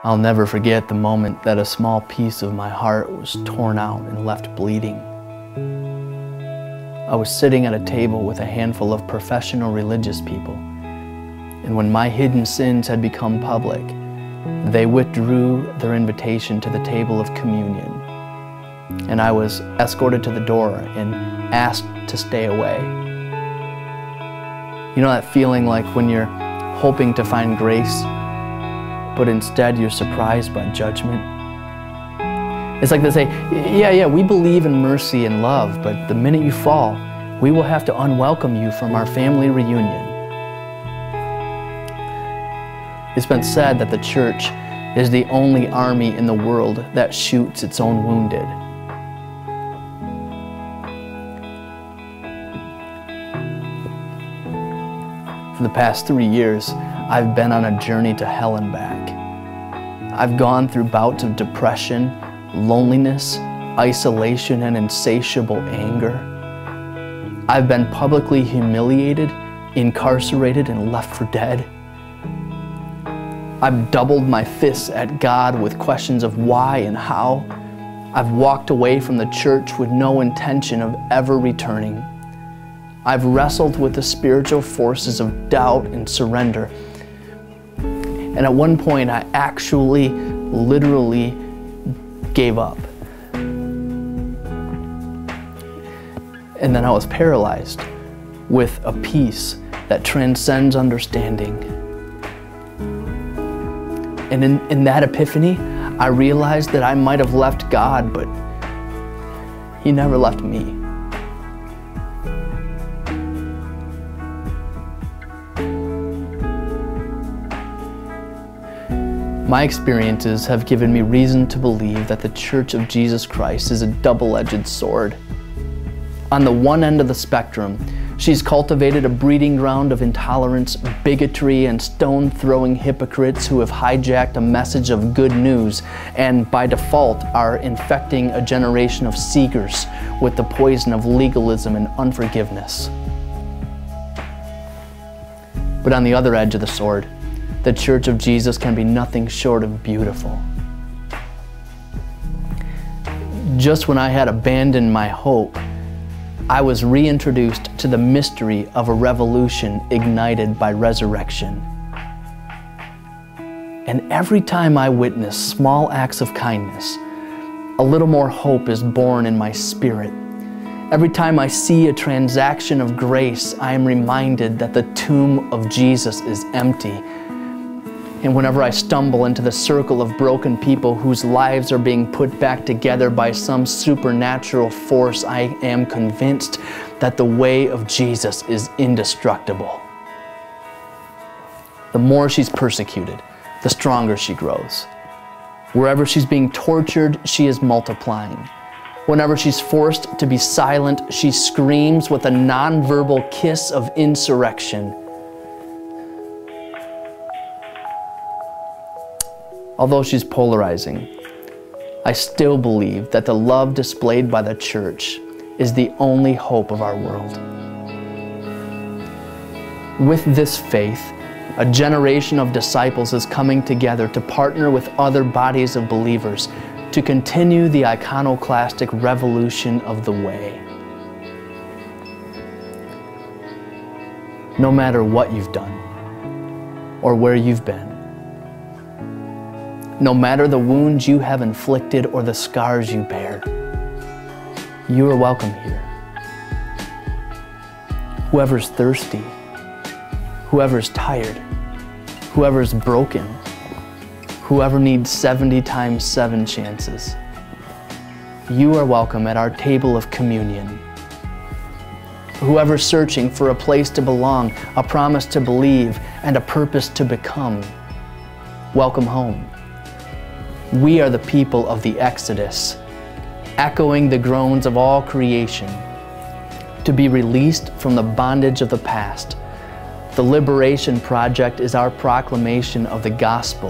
I'll never forget the moment that a small piece of my heart was torn out and left bleeding. I was sitting at a table with a handful of professional religious people, and when my hidden sins had become public, they withdrew their invitation to the table of communion, and I was escorted to the door and asked to stay away. You know that feeling like when you're hoping to find grace, but instead you're surprised by judgment? It's like they say, yeah, we believe in mercy and love, but the minute you fall, we will have to unwelcome you from our family reunion. It's been said that the church is the only army in the world that shoots its own wounded. For the past 3 years, I've been on a journey to hell and back. I've gone through bouts of depression, loneliness, isolation, and insatiable anger. I've been publicly humiliated, incarcerated, and left for dead. I've doubled my fists at God with questions of why and how. I've walked away from the church with no intention of ever returning. I've wrestled with the spiritual forces of doubt and surrender. And at one point, I actually, literally gave up. And then I was paralyzed with a peace that transcends understanding. And in that epiphany, I realized that I might have left God, but He never left me. My experiences have given me reason to believe that the Church of Jesus Christ is a double-edged sword. On the one end of the spectrum, she's cultivated a breeding ground of intolerance, bigotry, and stone-throwing hypocrites who have hijacked a message of good news and, by default, are infecting a generation of seekers with the poison of legalism and unforgiveness. But on the other edge of the sword, the Church of Jesus can be nothing short of beautiful. Just when I had abandoned my hope, I was reintroduced to the mystery of a revolution ignited by resurrection. And every time I witness small acts of kindness, a little more hope is born in my spirit. Every time I see a transaction of grace, I am reminded that the tomb of Jesus is empty. And whenever I stumble into the circle of broken people whose lives are being put back together by some supernatural force, I am convinced that the way of Jesus is indestructible. The more she's persecuted, the stronger she grows. Wherever she's being tortured, she is multiplying. Whenever she's forced to be silent, she screams with a nonverbal kiss of insurrection. Although she's polarizing, I still believe that the love displayed by the church is the only hope of our world. With this faith, a generation of disciples is coming together to partner with other bodies of believers to continue the iconoclastic revolution of the way. No matter what you've done or where you've been, no matter the wounds you have inflicted or the scars you bear, you are welcome here. Whoever's thirsty, whoever's tired, whoever's broken, whoever needs 70 times 7 chances, you are welcome at our table of communion. Whoever's searching for a place to belong, a promise to believe, and a purpose to become, welcome home. We are the people of the Exodus, echoing the groans of all creation, to be released from the bondage of the past. The Liberation Project is our proclamation of the gospel,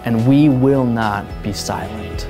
and we will not be silent.